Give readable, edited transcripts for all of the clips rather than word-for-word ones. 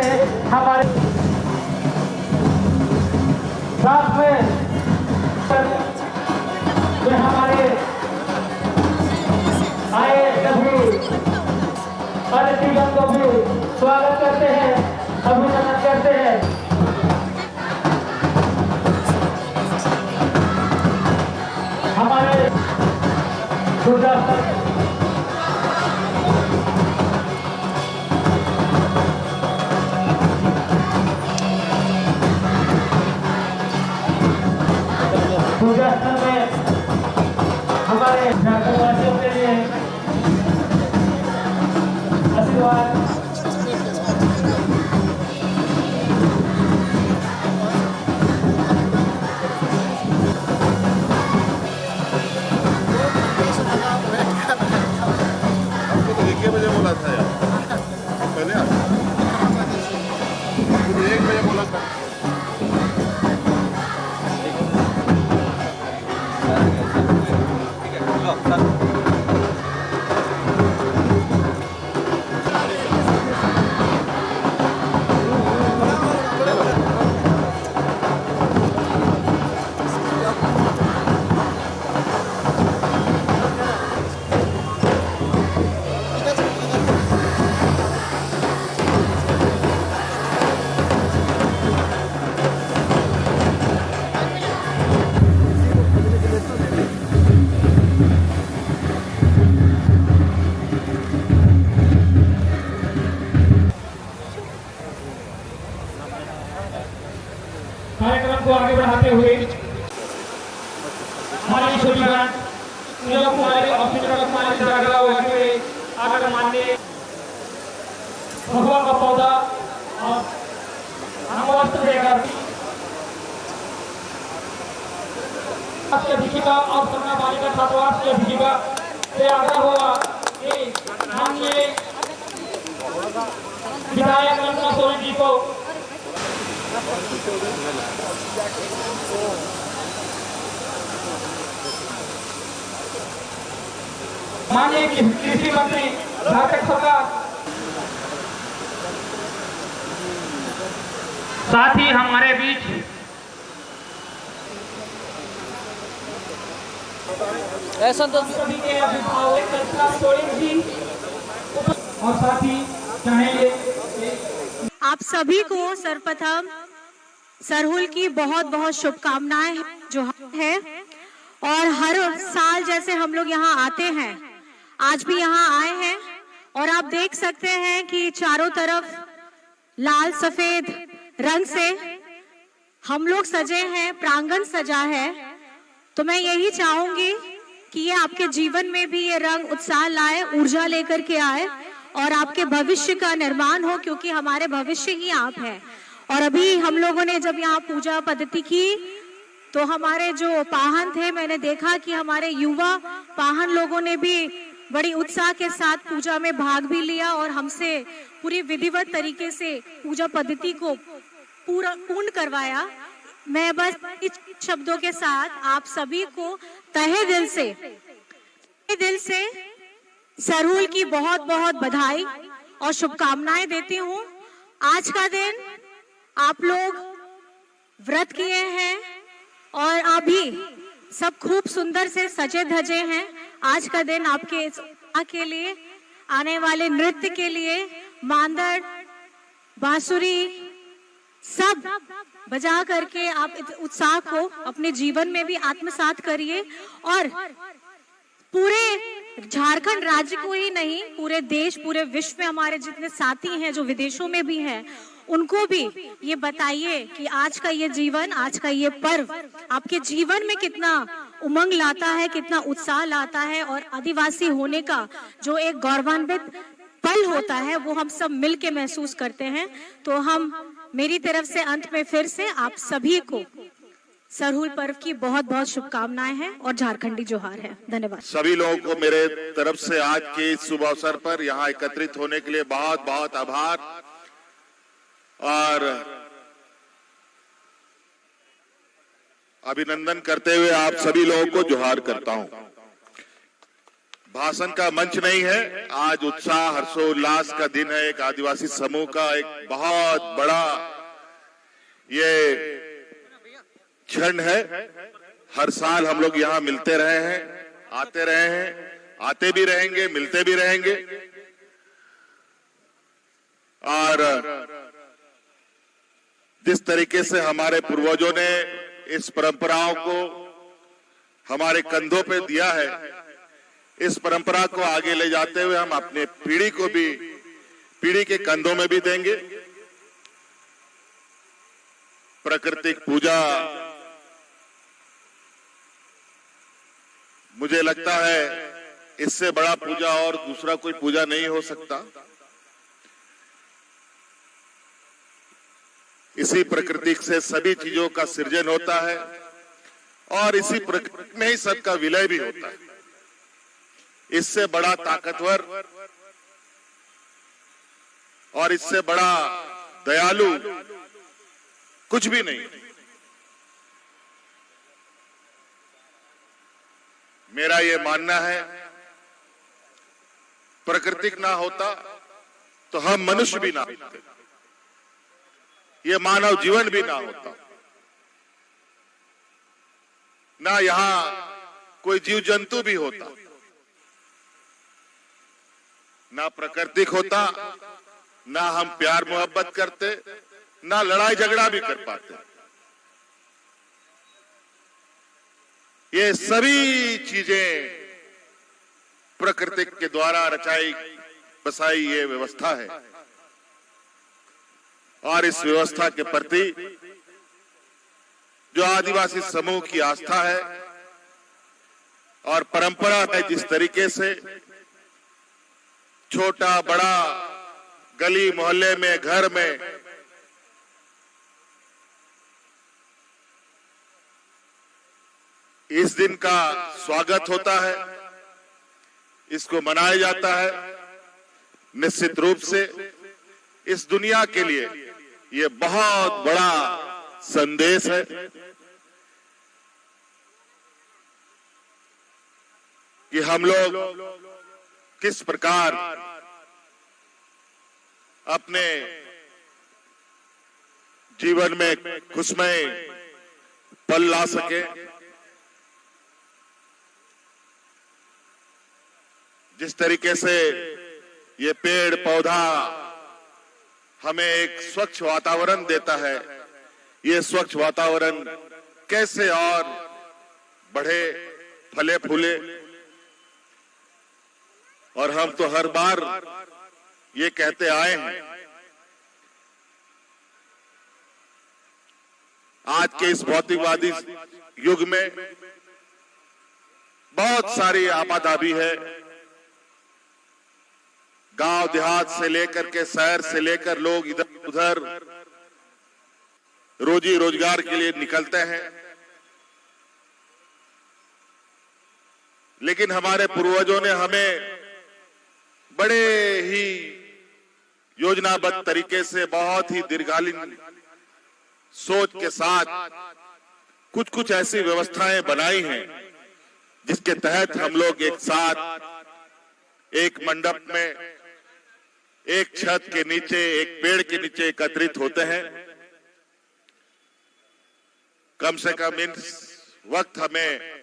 करते हैं हमारे साथ में हमारे आए सभी अतिथिगण को भी स्वागत करते हैं, अभिनंदन करते हैं। हमारे पूजा स्थल में हमारे झारखंडवासियों के लिए आशीर्वाद कितने बजे बोला था यार पहले 1 बजे बोला था। कार्यक्रम को आगे बढ़ाते हुए हमारी छोटी बहन पूजा कुमारी ऑफिसर कुमारी जागरा हुए आकर माननीय भगवान का पौधा और नमस्ते देकर अभिषेका और कन्या बालिका छात्रावास की अभिषेका से आग्रह हुआ कि माननीय विधायक रंजना सोरेन जी को माननीय कृषि मंत्री झारखंड सरकार, साथ ही हमारे बीच ऐसा तो सभी के अभिभावक जी और साथ ही चाहेंगे आप सभी को सर्वप्रथम सरहुल की बहुत बहुत शुभकामनाएं जो है। और हर साल जैसे हम लोग यहाँ आते हैं, आज भी यहाँ आए हैं और आप देख सकते हैं कि चारों तरफ लाल सफेद रंग से हम लोग सजे हैं, प्रांगण सजा है। तो मैं यही चाहूंगी कि ये आपके जीवन में भी ये रंग उत्साह लाए, ऊर्जा लेकर के आए और आपके भविष्य का निर्माण हो, क्योंकि हमारे भविष्य ही आप हैं। और अभी हम लोगों ने जब यहाँ पूजा पद्धति की तो हमारे जो पाहन थे, मैंने देखा कि हमारे युवा पाहन लोगों ने भी बड़ी उत्साह के साथ पूजा में भाग भी लिया और हमसे पूरी विधिवत तरीके से पूजा पद्धति को पूर्ण करवाया। मैं बस इस शब्दों के साथ आप सभी को तहे दिल से सरहुल की बहुत बहुत बधाई और शुभकामनाएं देती हूँ। आज का दिन आप लोग व्रत किए हैं और अभी सब खूब सुंदर से सजे धजे हैं। आज का दिन आपके के लिए, आने वाले नृत्य के लिए मांदड़ बांसुरी सब बजा करके आप इस उत्साह को अपने जीवन में भी आत्मसात करिए और पूरे झारखंड राज्य को ही नहीं, पूरे देश पूरे विश्व में हमारे जितने साथी हैं जो विदेशों में भी हैं, उनको भी ये बताइए कि आज का ये जीवन, आज का ये पर्व आपके जीवन में कितना उमंग लाता है, कितना उत्साह लाता है। और आदिवासी होने का जो एक गौरवान्वित पल होता है वो हम सब मिल के महसूस करते हैं। तो हम मेरी तरफ से अंत में फिर से आप सभी को सरहुल पर्व की बहुत बहुत शुभकामनाएं हैं और झारखंडी जोहार है। धन्यवाद। सभी लोगों को मेरे तरफ से आज के इस शुभ अवसर पर यहाँ एकत्रित होने के लिए बहुत बहुत आभार और अभिनंदन करते हुए आप सभी लोगों को जोहार करता हूं। भाषण का मंच नहीं है। आज उत्साह हर्षोल्लास का दिन है। एक आदिवासी समूह का एक बहुत बड़ा ये क्षण है। हर साल हम लोग यहाँ मिलते रहे हैं, आते रहे हैं, आते भी रहेंगे, मिलते भी रहेंगे। और जिस तरीके से हमारे पूर्वजों ने इस परंपराओं को हमारे कंधों पे दिया है, इस परंपरा को आगे ले जाते हुए हम अपने पीढ़ी के कंधों में भी देंगे। प्राकृतिक पूजा मुझे लगता है इससे बड़ा पूजा और दूसरा कोई पूजा नहीं हो सकता। इसी प्रकृति से सभी चीजों का सृजन होता है और इसी प्रकृति में ही सबका विलय भी होता है। इससे बड़ा ताकतवर और इससे बड़ा दयालु कुछ भी नहीं। मेरा ये मानना है, प्राकृतिक ना होता तो हम मनुष्य भी ना होते, ये मानव जीवन भी ना होता, ना यहां कोई जीव जंतु भी होता, ना प्राकृतिक होता, ना हम प्यार मोहब्बत करते, ना लड़ाई झगड़ा भी कर पाते। ये सभी चीजें प्रकृति के द्वारा रचाई बसाई ये व्यवस्था है और इस व्यवस्था के प्रति जो आदिवासी समूह की आस्था है और परंपरा है, जिस तरीके से छोटा बड़ा गली मोहल्ले में घर में इस दिन का स्वागत होता है, इसको मनाया जाता है, निश्चित रूप से इस दुनिया के लिए ये बहुत बड़ा संदेश है कि हम लोग किस प्रकार अपने जीवन में खुशमय पल ला सके। जिस तरीके से ये पेड़ पौधा हमें एक स्वच्छ वातावरण देता है, ये स्वच्छ वातावरण कैसे और बढ़े, फले फूले। और हम तो हर बार ये कहते आए हैं, आज के इस भौतिकवादी युग में बहुत सारी आबादी है। गांव देहात से लेकर के शहर से लेकर लोग इधर उधर रोजी रोजगार के लिए निकलते हैं, लेकिन हमारे पूर्वजों ने हमें बड़े ही योजनाबद्ध तरीके से बहुत ही दीर्घकालीन सोच के साथ कुछ ऐसी व्यवस्थाएं बनाई हैं जिसके तहत हम लोग एक साथ एक मंडप में, एक छत के नीचे, एक पेड़ के नीचे एकत्रित होते हैं। कम से कम इस वक्त हमें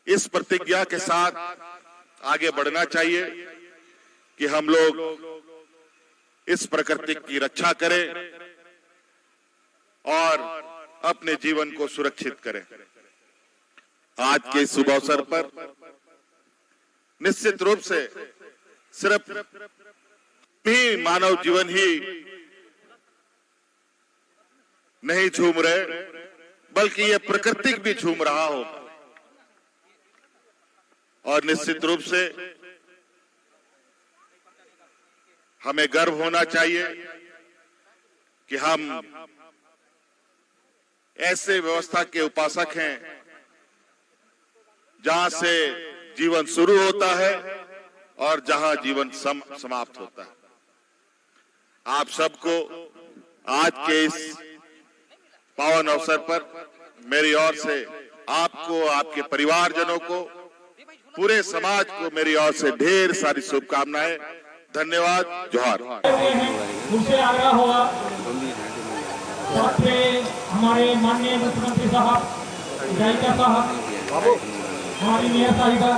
इस प्रतिज्ञा के साथ आगे बढ़ना चाहिए कि हम लोग इस प्रकृति की रक्षा करें और अपने जीवन को सुरक्षित करें। आज के इस शुभ अवसर पर निश्चित रूप से सिर्फ भी मानव जीवन ही नहीं झूम रहे, बल्कि ये प्रकृति भी झूम रहा हो। और निश्चित रूप से हमें गर्व होना चाहिए कि हम ऐसे व्यवस्था के उपासक हैं जहां से जीवन शुरू होता है और जहां जीवन समाप्त होता है। आप सबको आज के इस पावन अवसर पर मेरी ओर से आपको, आपके परिवारजनों को पूरे समाज को मेरी ओर से ढेर सारी शुभकामनाएं। धन्यवाद। जोहार। मुझसे आग्रह होगा हमारे माननीय मुख्यमंत्री साहब, गायिका साहब, हमारी मेयर साहिबा